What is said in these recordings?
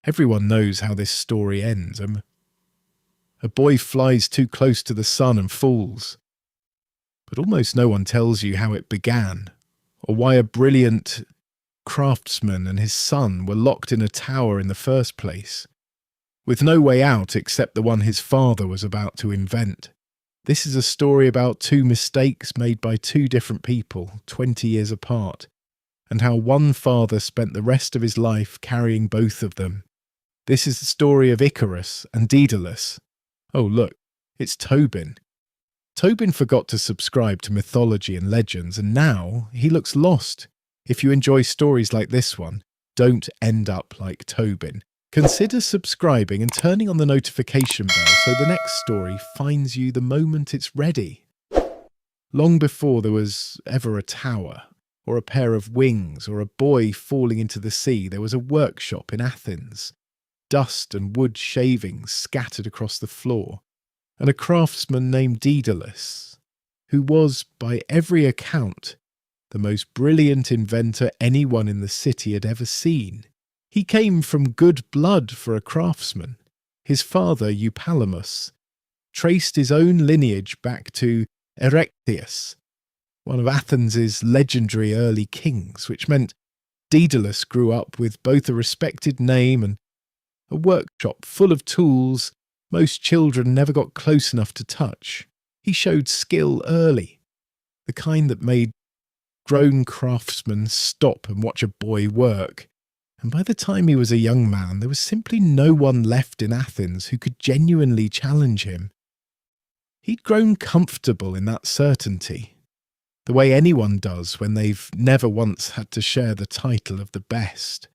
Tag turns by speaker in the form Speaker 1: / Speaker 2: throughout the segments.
Speaker 1: Everyone knows how this story ends. A boy flies too close to the sun and falls. But almost no one tells you how it began, or why a brilliant craftsman and his son were locked in a tower in the first place, with no way out except the one his father was about to invent. This is a story about two mistakes made by two different people, 20 years apart, and how one father spent the rest of his life carrying both of them. This is the story of Icarus and Daedalus. Oh look, it's Tobin. Tobin forgot to subscribe to Mythology and Legends, and now he looks lost. If you enjoy stories like this one, don't end up like Tobin. Consider subscribing and turning on the notification bell so the next story finds you the moment it's ready. Long before there was ever a tower, or a pair of wings, or a boy falling into the sea, there was a workshop in Athens. Dust and wood shavings scattered across the floor, and a craftsman named Daedalus, who was, by every account, the most brilliant inventor anyone in the city had ever seen. He came from good blood for a craftsman. His father, Eupalamous, traced his own lineage back to Erechtheus, one of Athens' legendary early kings, which meant Daedalus grew up with both a respected name and a workshop full of tools most children never got close enough to touch. He showed skill early, the kind that made grown craftsmen stop and watch a boy work. And by the time he was a young man, there was simply no one left in Athens who could genuinely challenge him. He'd grown comfortable in that certainty, the way anyone does when they've never once had to share the title of the best.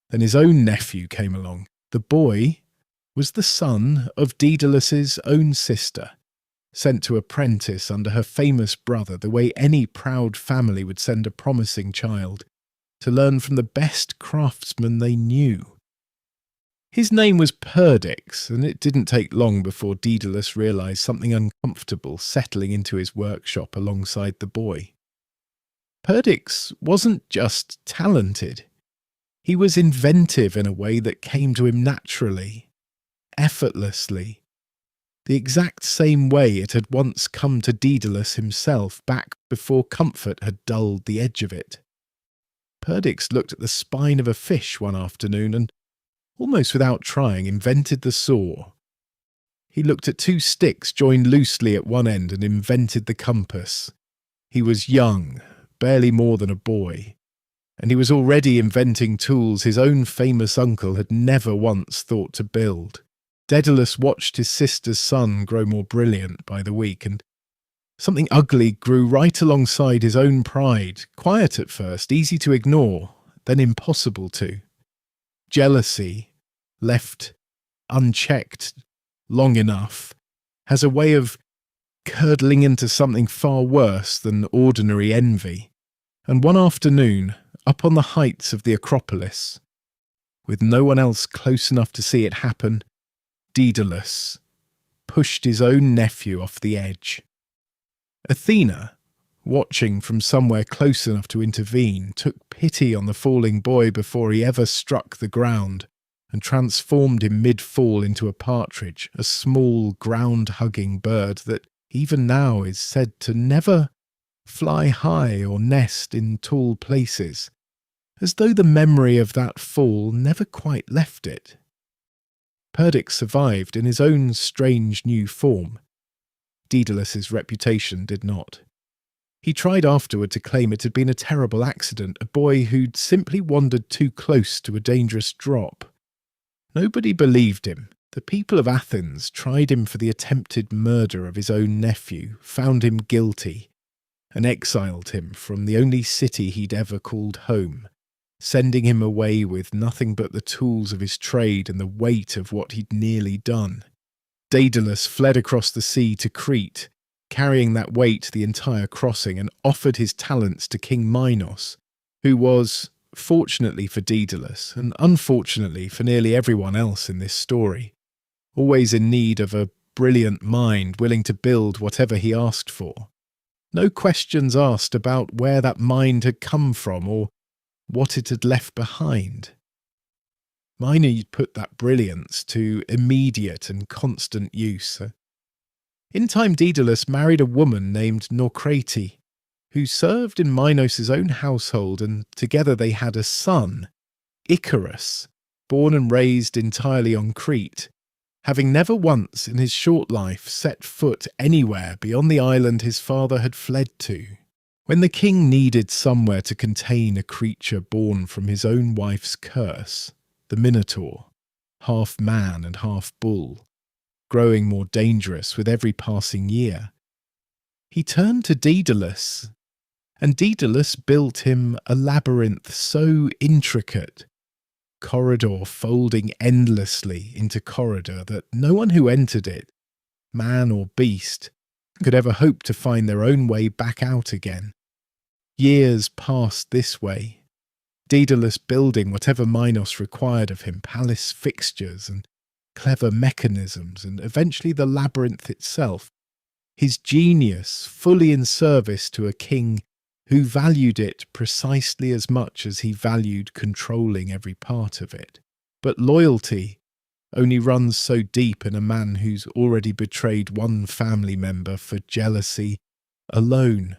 Speaker 1: Then his own nephew came along. The boy was the son of Daedalus's own sister, sent to apprentice under her famous brother the way any proud family would send a promising child, to learn from the best craftsman they knew. His name was Perdix, and it didn't take long before Daedalus realised something uncomfortable settling into his workshop alongside the boy. Perdix wasn't just talented. He was inventive in a way that came to him naturally, effortlessly, the exact same way it had once come to Daedalus himself back before comfort had dulled the edge of it. Perdix looked at the spine of a fish one afternoon and, almost without trying, invented the saw. He looked at two sticks joined loosely at one end and invented the compass. He was young, barely more than a boy, and he was already inventing tools his own famous uncle had never once thought to build. Daedalus watched his sister's son grow more brilliant by the week, and something ugly grew right alongside his own pride, quiet at first, easy to ignore, then impossible to. Jealousy, left unchecked long enough, has a way of curdling into something far worse than ordinary envy. And one afternoon, up on the heights of the Acropolis, with no one else close enough to see it happen, Daedalus pushed his own nephew off the edge. Athena, watching from somewhere close enough to intervene, took pity on the falling boy before he ever struck the ground and transformed him mid-fall into a partridge, a small ground-hugging bird that even now is said to never fly high or nest in tall places, as though the memory of that fall never quite left it. Perdix survived in his own strange new form. Daedalus's reputation did not. He tried afterward to claim it had been a terrible accident, a boy who'd simply wandered too close to a dangerous drop. Nobody believed him. The people of Athens tried him for the attempted murder of his own nephew, found him guilty, and exiled him from the only city he'd ever called home, sending him away with nothing but the tools of his trade and the weight of what he'd nearly done. Daedalus fled across the sea to Crete, carrying that weight the entire crossing, and offered his talents to King Minos, who was, fortunately for Daedalus, and unfortunately for nearly everyone else in this story, always in need of a brilliant mind willing to build whatever he asked for. No questions asked about where that mind had come from or what it had left behind. Mine put that brilliance to immediate and constant use. In time, Daedalus married a woman named Crete, who served in Minos' own household, and together they had a son, Icarus, born and raised entirely on Crete, having never once in his short life set foot anywhere beyond the island his father had fled to. When the king needed somewhere to contain a creature born from his own wife's curse, the Minotaur, half man and half bull, growing more dangerous with every passing year, he turned to Daedalus, and Daedalus built him a labyrinth so intricate, corridor folding endlessly into corridor, that no one who entered it, man or beast, could ever hope to find their own way back out again. Years passed this way, Daedalus building whatever Minos required of him, palace fixtures and clever mechanisms, and eventually the labyrinth itself, his genius fully in service to a king who valued it precisely as much as he valued controlling every part of it. But loyalty only runs so deep in a man who's already betrayed one family member for jealousy alone.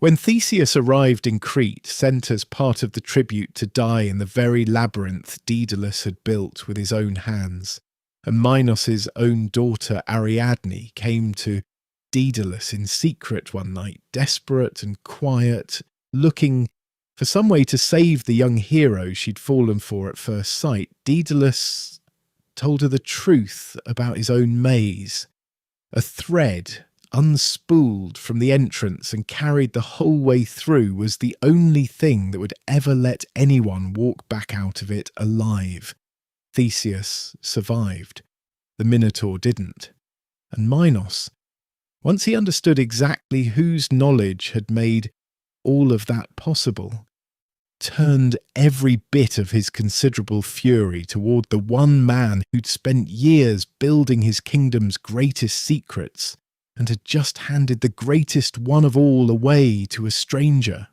Speaker 1: When Theseus arrived in Crete, sent as part of the tribute to die in the very labyrinth Daedalus had built with his own hands, and Minos' own daughter Ariadne came to Daedalus in secret one night, desperate and quiet, looking for some way to save the young hero she'd fallen for at first sight, Daedalus told her the truth about his own maze. A thread, unspooled from the entrance and carried the whole way through, was the only thing that would ever let anyone walk back out of it alive. Theseus survived. The Minotaur didn't. And Minos, once he understood exactly whose knowledge had made all of that possible, turned every bit of his considerable fury toward the one man who'd spent years building his kingdom's greatest secrets and had just handed the greatest one of all away to a stranger.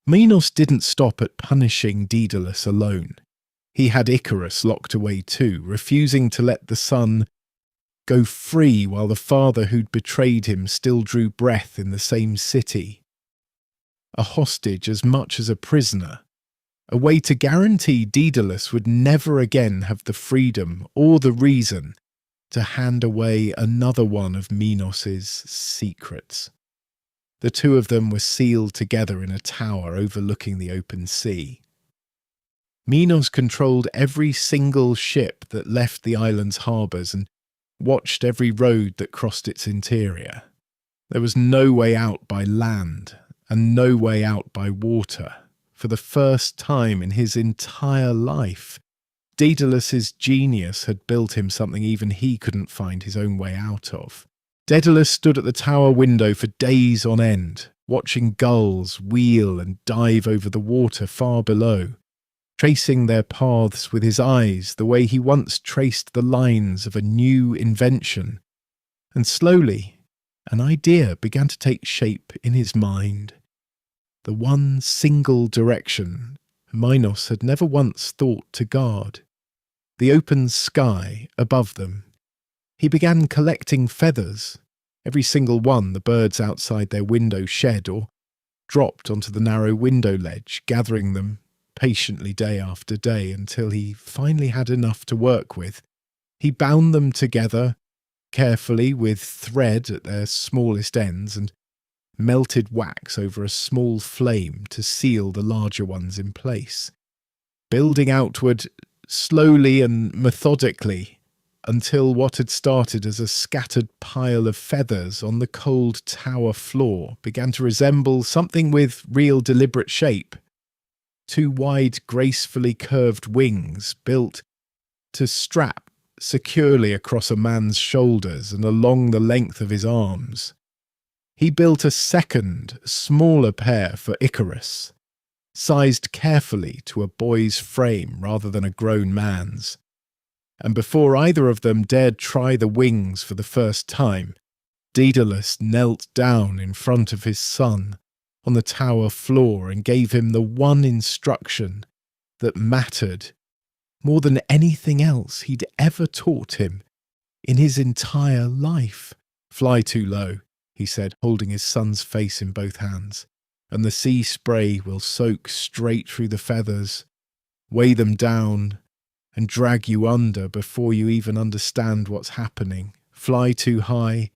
Speaker 1: Minos didn't stop at punishing Daedalus alone. He had Icarus locked away too, refusing to let the son go free while the father who'd betrayed him still drew breath in the same city. A hostage as much as a prisoner, a way to guarantee Daedalus would never again have the freedom or the reason to hand away another one of Minos' secrets. The two of them were sealed together in a tower overlooking the open sea. Minos controlled every single ship that left the island's harbours and watched every road that crossed its interior. There was no way out by land and no way out by water. For the first time in his entire life, Daedalus's genius had built him something even he couldn't find his own way out of. Daedalus stood at the tower window for days on end, watching gulls wheel and dive over the water far below, tracing their paths with his eyes the way he once traced the lines of a new invention. And slowly, an idea began to take shape in his mind. The one single direction Minos had never once thought to guard. The open sky above them. He began collecting feathers, every single one the birds outside their window shed or dropped onto the narrow window ledge, gathering them patiently day after day until he finally had enough to work with. He bound them together carefully with thread at their smallest ends and melted wax over a small flame to seal the larger ones in place, building outward slowly and methodically until what had started as a scattered pile of feathers on the cold tower floor began to resemble something with real deliberate shape. Two wide, gracefully curved wings built to strap securely across a man's shoulders and along the length of his arms. He built a second, smaller pair for Icarus, sized carefully to a boy's frame rather than a grown man's. And before either of them dared try the wings for the first time, Daedalus knelt down in front of his son on the tower floor and gave him the one instruction that mattered more than anything else he'd ever taught him in his entire life. "Fly too low," he said, holding his son's face in both hands, "and the sea spray will soak straight through the feathers, weigh them down, and drag you under before you even understand what's happening. Fly too high,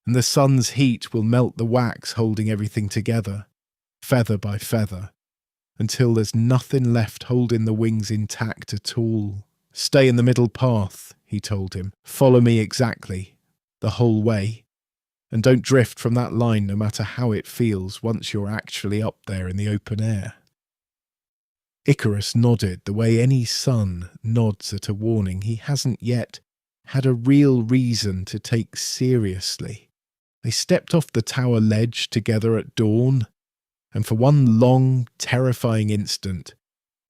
Speaker 1: and the sun's heat will melt the wax holding everything together, feather by feather, until there's nothing left holding the wings intact at all. Stay in the middle path," he told him. "Follow me exactly, the whole way, and don't drift from that line no matter how it feels once you're actually up there in the open air." Icarus nodded the way any son nods at a warning he hasn't yet had a real reason to take seriously. They stepped off the tower ledge together at dawn, and for one long, terrifying instant,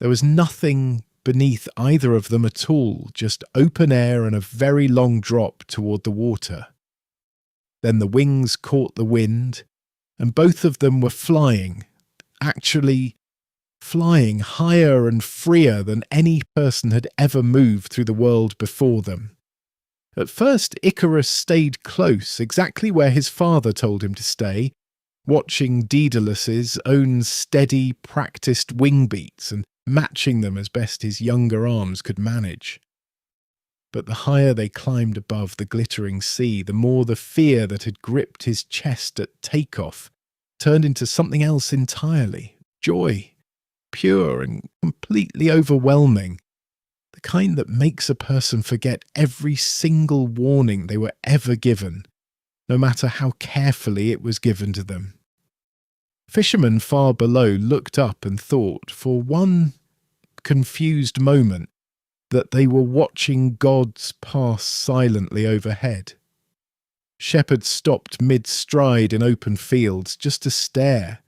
Speaker 1: there was nothing beneath either of them at all, just open air and a very long drop toward the water. Then the wings caught the wind, and both of them were flying, actually flying higher and freer than any person had ever moved through the world before them. At first, Icarus stayed close, exactly where his father told him to stay, watching Daedalus's own steady, practiced wing beats and matching them as best his younger arms could manage. But the higher they climbed above the glittering sea, the more the fear that had gripped his chest at takeoff turned into something else entirely. Joy. Pure and completely overwhelming. The kind that makes a person forget every single warning they were ever given, no matter how carefully it was given to them. Fishermen far below looked up and thought, for one confused moment, that they were watching gods pass silently overhead. Shepherds stopped mid-stride in open fields just to stare,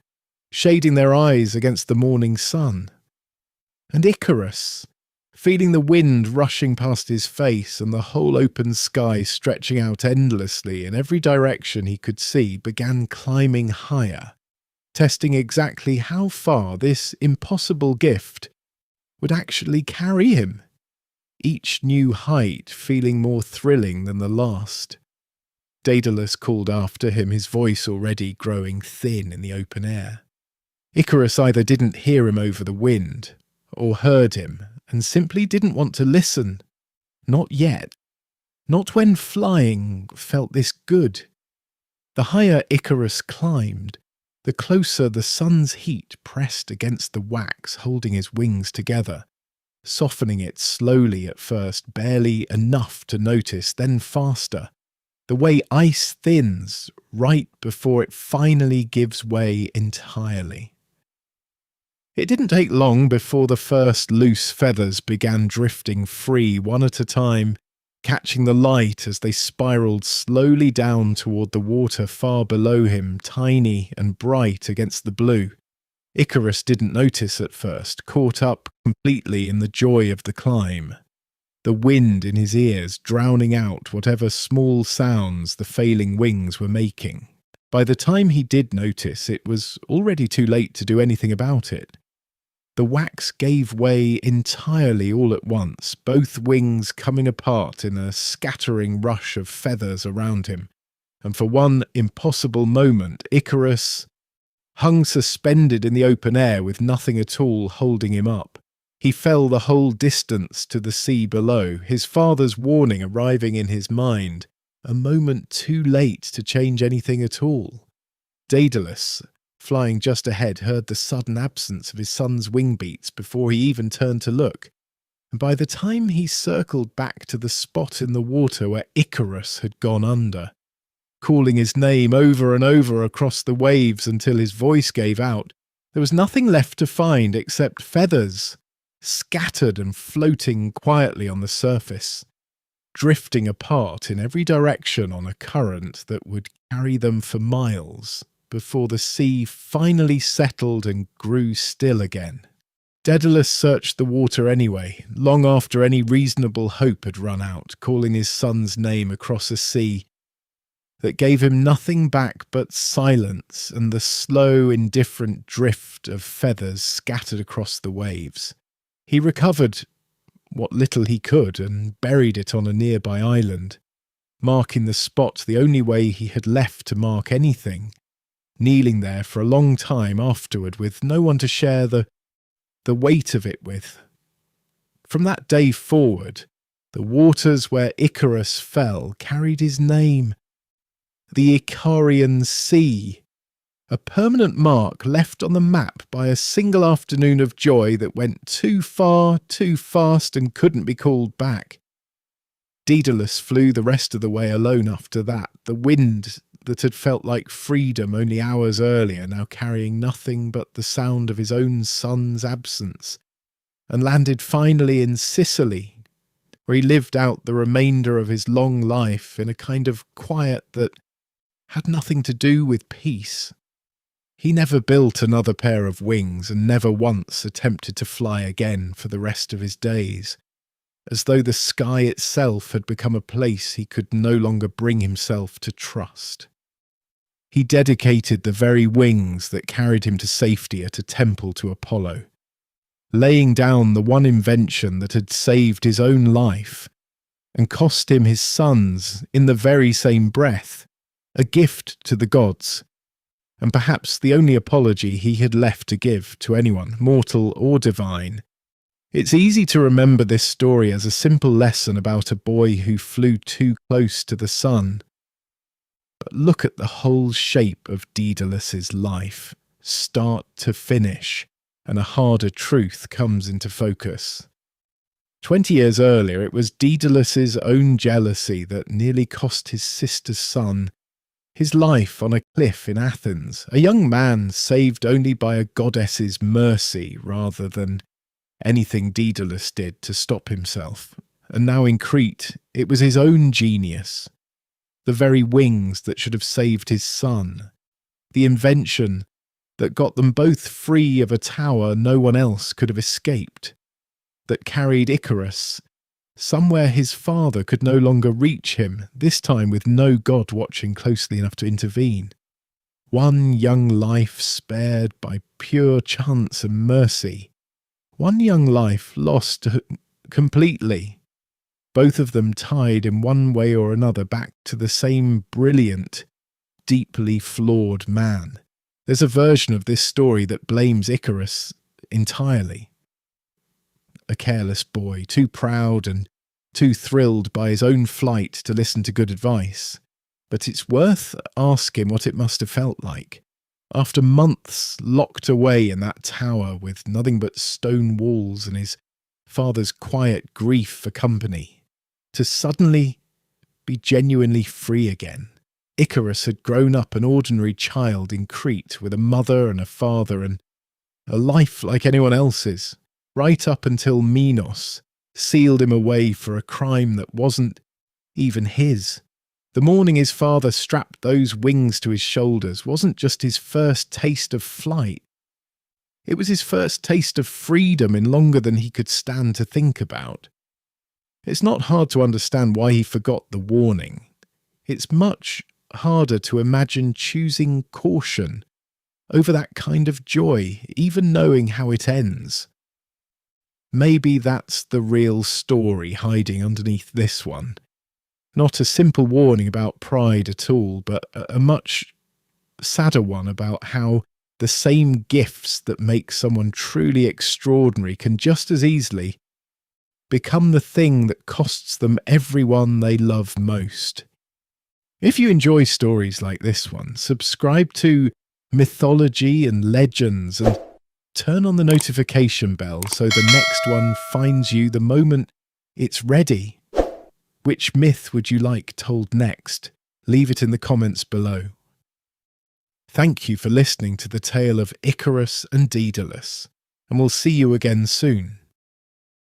Speaker 1: shading their eyes against the morning sun. And Icarus, feeling the wind rushing past his face and the whole open sky stretching out endlessly in every direction he could see, began climbing higher, testing exactly how far this impossible gift would actually carry him, each new height feeling more thrilling than the last. Daedalus called after him, his voice already growing thin in the open air. Icarus either didn't hear him over the wind, or heard him, and simply didn't want to listen. Not yet. Not when flying felt this good. The higher Icarus climbed, the closer the sun's heat pressed against the wax holding his wings together, softening it slowly at first, barely enough to notice, then faster, the way ice thins right before it finally gives way entirely. It didn't take long before the first loose feathers began drifting free one at a time, catching the light as they spiraled slowly down toward the water far below him, tiny and bright against the blue. Icarus didn't notice at first, caught up completely in the joy of the climb, the wind in his ears drowning out whatever small sounds the failing wings were making. By the time he did notice, it was already too late to do anything about it. The wax gave way entirely all at once, both wings coming apart in a scattering rush of feathers around him, and for one impossible moment Icarus hung suspended in the open air with nothing at all holding him up. He fell the whole distance to the sea below, his father's warning arriving in his mind, a moment too late to change anything at all. Daedalus, flying just ahead, heard the sudden absence of his son's wing beats before he even turned to look, and by the time he circled back to the spot in the water where Icarus had gone under, calling his name over and over across the waves until his voice gave out, there was nothing left to find except feathers, scattered and floating quietly on the surface, drifting apart in every direction on a current that would carry them for miles before the sea finally settled and grew still again. Daedalus searched the water anyway, long after any reasonable hope had run out, calling his son's name across a sea that gave him nothing back but silence and the slow, indifferent drift of feathers scattered across the waves. He recovered what little he could and buried it on a nearby island, marking the spot the only way he had left to mark anything, kneeling there for a long time afterward with no one to share the weight of it with. From that day forward, the waters where Icarus fell carried his name, the Icarian Sea, a permanent mark left on the map by a single afternoon of joy that went too far, too fast, and couldn't be called back. Daedalus flew the rest of the way alone after that, the wind that had felt like freedom only hours earlier now carrying nothing but the sound of his own son's absence, and landed finally in Sicily, where he lived out the remainder of his long life in a kind of quiet that had nothing to do with peace. He never built another pair of wings and never once attempted to fly again for the rest of his days, as though the sky itself had become a place he could no longer bring himself to trust. He dedicated the very wings that carried him to safety at a temple to Apollo, laying down the one invention that had saved his own life and cost him his son's in the very same breath, a gift to the gods, and perhaps the only apology he had left to give to anyone, mortal or divine. It's easy to remember this story as a simple lesson about a boy who flew too close to the sun. But look at the whole shape of Daedalus's life, start to finish, and a harder truth comes into focus. 20 years earlier, it was Daedalus's own jealousy that nearly cost his sister's son his life on a cliff in Athens, a young man saved only by a goddess's mercy rather than anything Daedalus did to stop himself. And now in Crete, it was his own genius, the very wings that should have saved his son, the invention that got them both free of a tower no one else could have escaped, that carried Icarus somewhere his father could no longer reach him, this time with no god watching closely enough to intervene. One young life spared by pure chance and mercy. One young life lost completely. Both of them tied in one way or another back to the same brilliant, deeply flawed man. There's a version of this story that blames Icarus entirely. A careless boy, too proud and too thrilled by his own flight to listen to good advice. But it's worth asking what it must have felt like, after months locked away in that tower with nothing but stone walls and his father's quiet grief for company, to suddenly be genuinely free again. Icarus had grown up an ordinary child in Crete with a mother and a father and a life like anyone else's, right up until Minos sealed him away for a crime that wasn't even his. The morning his father strapped those wings to his shoulders wasn't just his first taste of flight. It was his first taste of freedom in longer than he could stand to think about. It's not hard to understand why he forgot the warning. It's much harder to imagine choosing caution over that kind of joy, even knowing how it ends. Maybe that's the real story hiding underneath this one. Not a simple warning about pride at all, but a much sadder one about how the same gifts that make someone truly extraordinary can just as easily become the thing that costs them everyone they love most. If you enjoy stories like this one, subscribe to Mythology and Legends and turn on the notification bell so the next one finds you the moment it's ready. Which myth would you like told next? Leave it in the comments below. Thank you for listening to the tale of Icarus and Daedalus, and we'll see you again soon.